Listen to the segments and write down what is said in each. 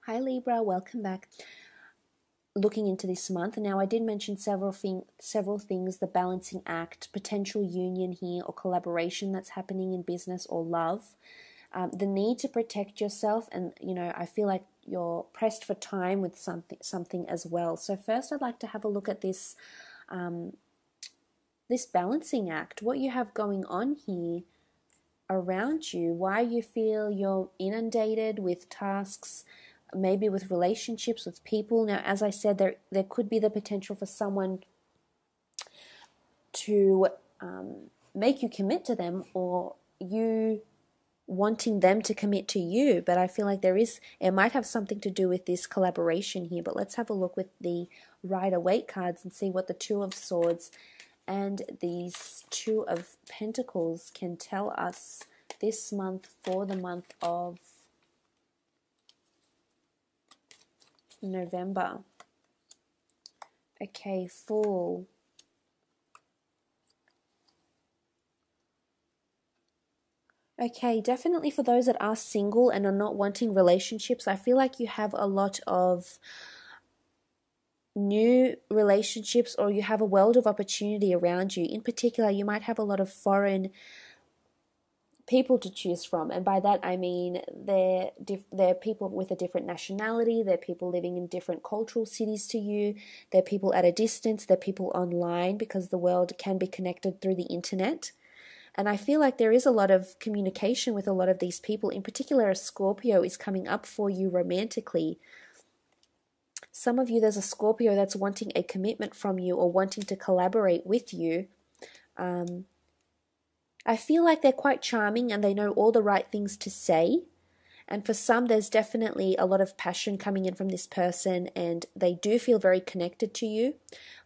Hi Libra, welcome back. Looking into this month. Now I did mention several things, the balancing act, potential union here or collaboration that's happening in business or love. The need to protect yourself, and I feel like you're pressed for time with something as well. So first I'd like to have a look at this this balancing act, what you have going on here around you, why you feel you're inundated with tasks, maybe with relationships, with people. Now, as I said, there could be the potential for someone to make you commit to them, or you wanting them to commit to you. But I feel like it might have something to do with this collaboration here. But let's have a look with the Rider-Waite cards and see what the Two of Swords and these Two of Pentacles can tell us this month for the month of November. Okay, Fool. Okay, definitely for those that are single and are not wanting relationships, I feel like you have a lot of new relationships, or you have a world of opportunity around you. In particular, you might have a lot of foreign people to choose from, and by that I mean they're people with a different nationality, they're people living in different cultural cities to you, they're people at a distance, they're people online, because the world can be connected through the internet. And I feel like there is a lot of communication with a lot of these people. In particular, a Scorpio is coming up for you romantically. Some of you, there's a Scorpio that's wanting a commitment from you or wanting to collaborate with you. I feel like they're quite charming and they know all the right things to say. And for some, there's definitely a lot of passion coming in from this person, and they do feel very connected to you.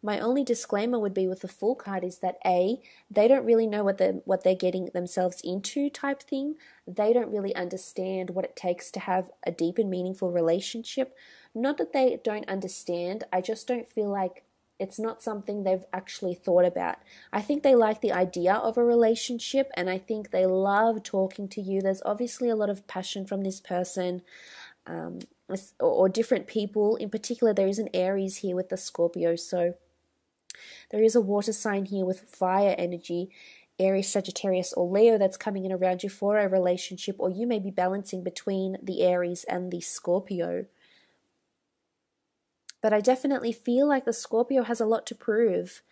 My only disclaimer would be with the Fool card is that they don't really know what they're getting themselves into type thing. They don't really understand what it takes to have a deep and meaningful relationship. Not that they don't understand, I just don't feel like it's not something they've actually thought about. I think they like the idea of a relationship, and I think they love talking to you. There's obviously a lot of passion from this person, or different people. In particular, there is an Aries here with the Scorpio, so there is a water sign here with fire energy, Aries, Sagittarius, or Leo, that's coming in around you for a relationship, or you may be balancing between the Aries and the Scorpio. But I definitely feel like the Scorpio has a lot to prove.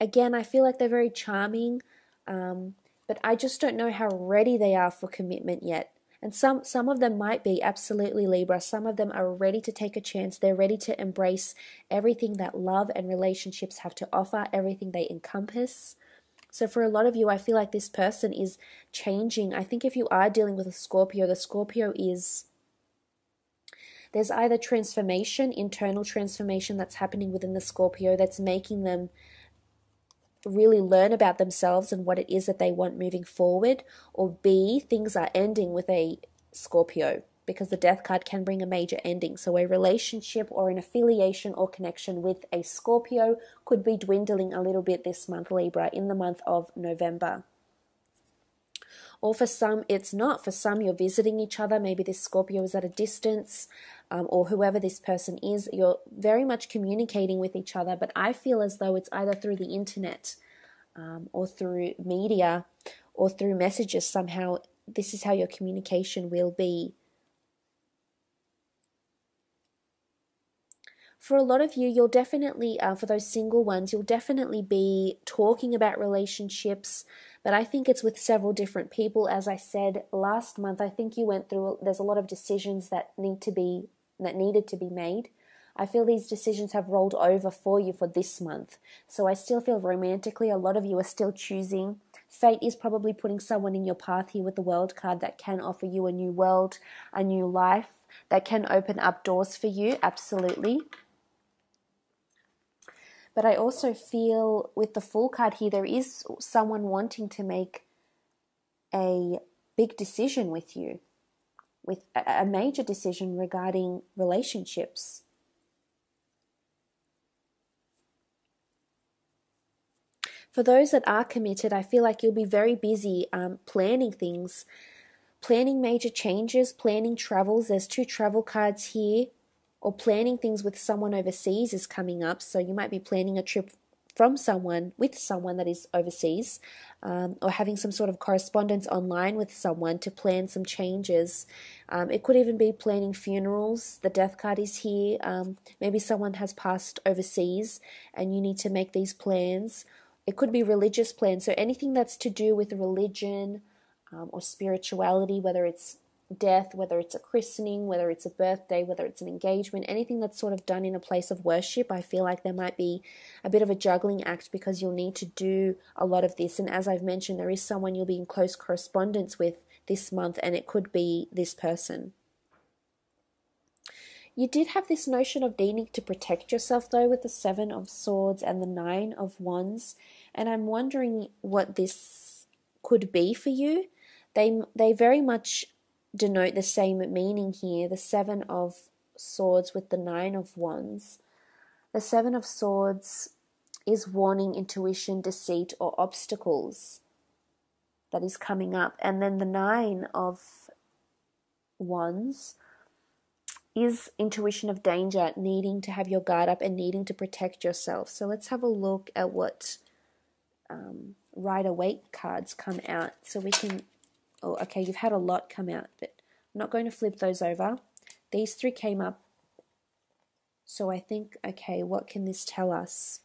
Again, I feel like they're very charming, but I just don't know how ready they are for commitment yet. And some of them might be, absolutely, Libra. Some of them are ready to take a chance. They're ready to embrace everything that love and relationships have to offer, everything they encompass. So for a lot of you, I feel like this person is changing. I think if you are dealing with a Scorpio, the Scorpio is... There's either transformation, internal transformation that's happening within the Scorpio that's making them really learn about themselves and what it is that they want moving forward, or B, things are ending with a Scorpio, because the Death card can bring a major ending. So a relationship or an affiliation or connection with a Scorpio could be dwindling a little bit this month, Libra, in the month of November. Or for some, it's not. For some, you're visiting each other. Maybe this Scorpio is at a distance, or whoever this person is. You're very much communicating with each other, but I feel as though it's either through the internet, or through media, or through messages somehow. This is how your communication will be. For a lot of you, you'll definitely, for those single ones, you'll definitely be talking about relationships, but I think it's with several different people. As I said last month, I think you went through, there's a lot of decisions that needed to be made. I feel these decisions have rolled over for you for this month. So I still feel romantically, a lot of you are still choosing. Fate is probably putting someone in your path here with the World card that can offer you a new world, a new life, that can open up doors for you, absolutely. But I also feel with the Fool card here, there is someone wanting to make a big decision with you, with a major decision regarding relationships. For those that are committed, I feel like you'll be very busy planning things, planning major changes, planning travels. There's 2 travel cards here. Or planning things with someone overseas is coming up. So you might be planning a trip from someone, with someone that is overseas, or having some sort of correspondence online with someone to plan some changes. It could even be planning funerals. The death card is here. Maybe someone has passed overseas and you need to make these plans. It could be religious plans. So anything that's to do with religion or spirituality, whether it's death, whether it's a christening, whether it's a birthday, whether it's an engagement, anything that's sort of done in a place of worship. I feel like there might be a bit of a juggling act because you'll need to do a lot of this. And as I've mentioned, there is someone you'll be in close correspondence with this month, and it could be this person. You did have this notion of needing to protect yourself, though, with the 7 of Swords and the 9 of Wands. And I'm wondering what this could be for you. They very much denote the same meaning here. The 7 of Swords with the 9 of Wands. The 7 of Swords is warning, intuition, deceit, or obstacles that is coming up. And then the 9 of Wands is intuition of danger, needing to have your guard up and needing to protect yourself. So let's have a look at what Rider-Waite cards come out. So we can, oh, okay, you've had a lot come out, but I'm not going to flip those over. These 3 came up. So I think, okay, what can this tell us?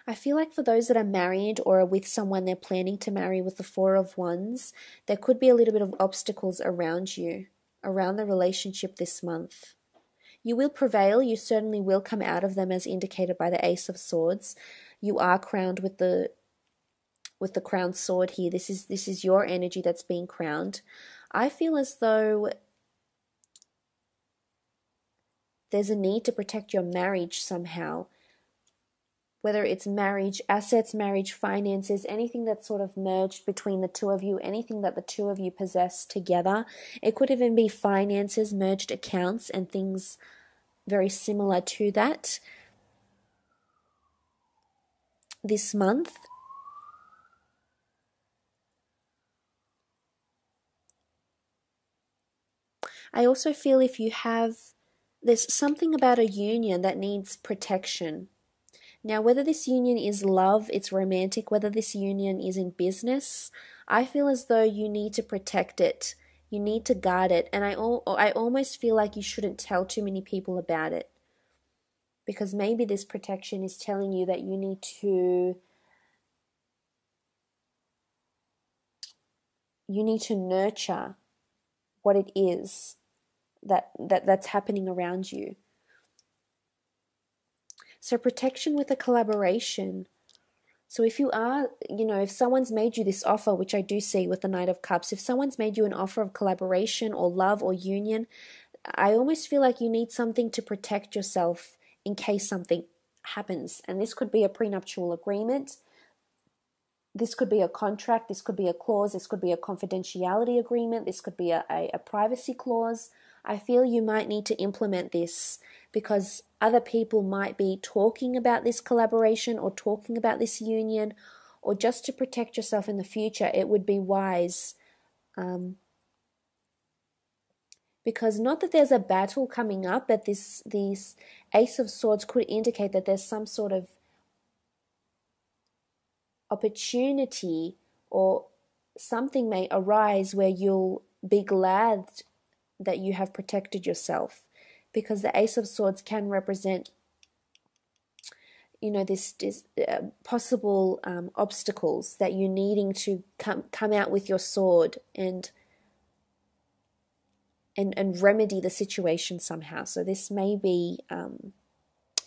I feel like for those that are married or are with someone they're planning to marry with the 4 of Wands, there could be a little bit of obstacles around you, around the relationship this month. You will prevail. You certainly will come out of them, as indicated by the Ace of Swords. You are crowned with the crowned sword here. This is your energy that's being crowned. I feel as though there's a need to protect your marriage somehow. Whether it's marriage, assets, marriage, finances, anything that's sort of merged between the 2 of you, anything that the 2 of you possess together. It could even be finances, merged accounts, and things very similar to that this month. I also feel if you have, there's something about a union that needs protection. Now, whether this union is love, it's romantic, whether this union is in business, I feel as though you need to protect it. You need to guard it. And I almost feel like you shouldn't tell too many people about it. Because maybe this protection is telling you that you need to nurture what it is that's happening around you. So protection with a collaboration. So if you are, if someone's made you this offer, which I do see with the Knight of Cups, if someone's made you an offer of collaboration or love or union, I almost feel like you need something to protect yourself in case something happens. And this could be a prenuptial agreement. This could be a contract. This could be a clause. This could be a confidentiality agreement. This could be a privacy clause. I feel you might need to implement this because other people might be talking about this collaboration or talking about this union, or just to protect yourself in the future, it would be wise. Because not that there's a battle coming up, but this Ace of Swords could indicate that there's some sort of opportunity or something may arise where you'll be glad that you have protected yourself, because the Ace of Swords can represent, this possible obstacles that you're needing to come out with your sword and remedy the situation somehow. So this may be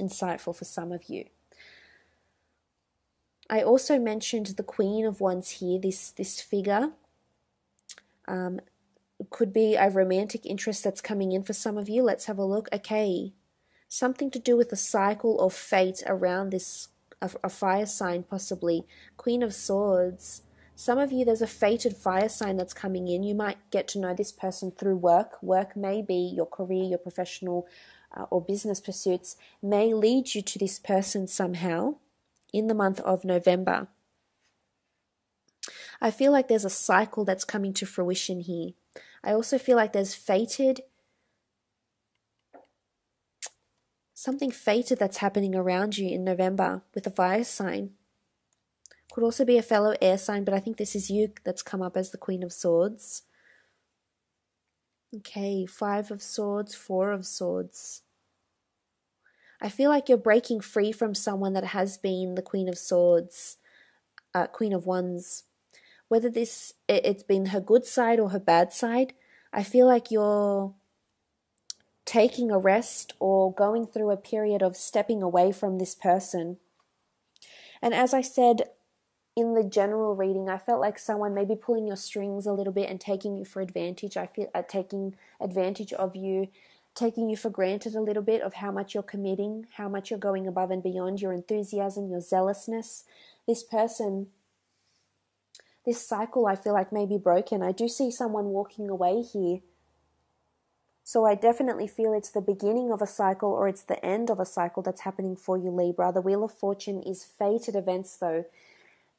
insightful for some of you. I also mentioned the Queen of Wands here, this figure. Could be a romantic interest that's coming in for some of you. Let's have a look. Okay, something to do with the cycle of fate around this, a fire sign possibly. Queen of Swords. Some of you, there's a fated fire sign that's coming in. You might get to know this person through work. Work may be your career, your professional or business pursuits may lead you to this person somehow in the month of November. I feel like there's a cycle that's coming to fruition here. I also feel like there's something fated that's happening around you in November with a fire sign. Could also be a fellow air sign, but I think this is you that's come up as the Queen of Swords. Okay, 5 of Swords, 4 of Swords. I feel like you're breaking free from someone that has been the Queen of Swords, Queen of Wands. Whether it's been her good side or her bad side, I feel like you're taking a rest or going through a period of stepping away from this person. And as I said in the general reading, I felt like someone maybe pulling your strings a little bit and taking you for advantage. I feel taking advantage of you, taking you for granted a little bit of how much you're committing, how much you're going above and beyond, your enthusiasm, your zealousness. This cycle I feel like may be broken. I do see someone walking away here. So I definitely feel it's the beginning of a cycle or it's the end of a cycle that's happening for you, Libra. The Wheel of Fortune is fated events though.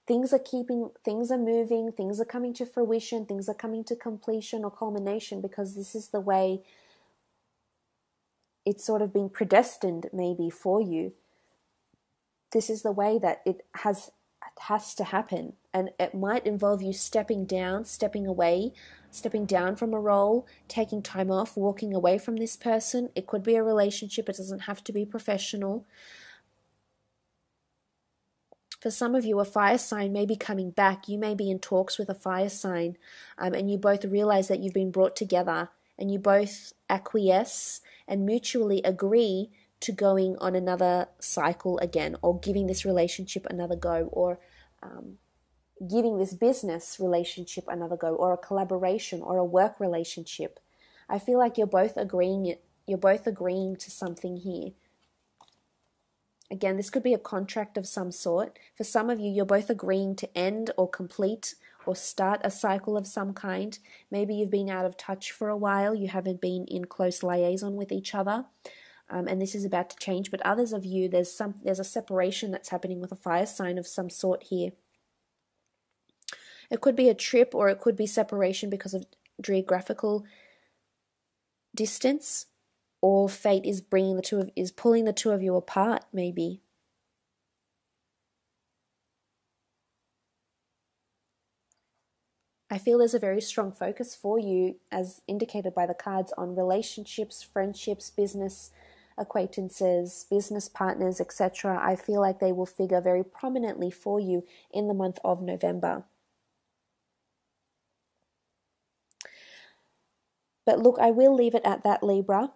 Things are moving, things are coming to fruition, things are coming to completion or culmination because this is the way it's sort of been predestined maybe for you. This is the way that it has to happen, and it might involve you stepping down, stepping away, stepping down from a role, taking time off, walking away from this person. It could be a relationship, it doesn't have to be professional. For some of you, a fire sign may be coming back. You may be in talks with a fire sign, and you both realize that you've been brought together, and you both acquiesce and mutually agree to going on another cycle again, or giving this relationship another go, or giving this business relationship another go, or a collaboration or a work relationship. I feel like you're both agreeing to something here. Again, this could be a contract of some sort. For some of you, you're both agreeing to end or complete or start a cycle of some kind. Maybe you've been out of touch for a while. You haven't been in close liaison with each other. And this is about to change. But others of you, there's a separation that's happening with a fire sign of some sort here. It could be a trip, or it could be separation because of geographical distance, or fate is pulling the two of you apart, maybe. I feel there's a very strong focus for you, as indicated by the cards, on relationships, friendships, business acquaintances, business partners, etc. I feel like they will figure very prominently for you in the month of November. But look, I will leave it at that, Libra.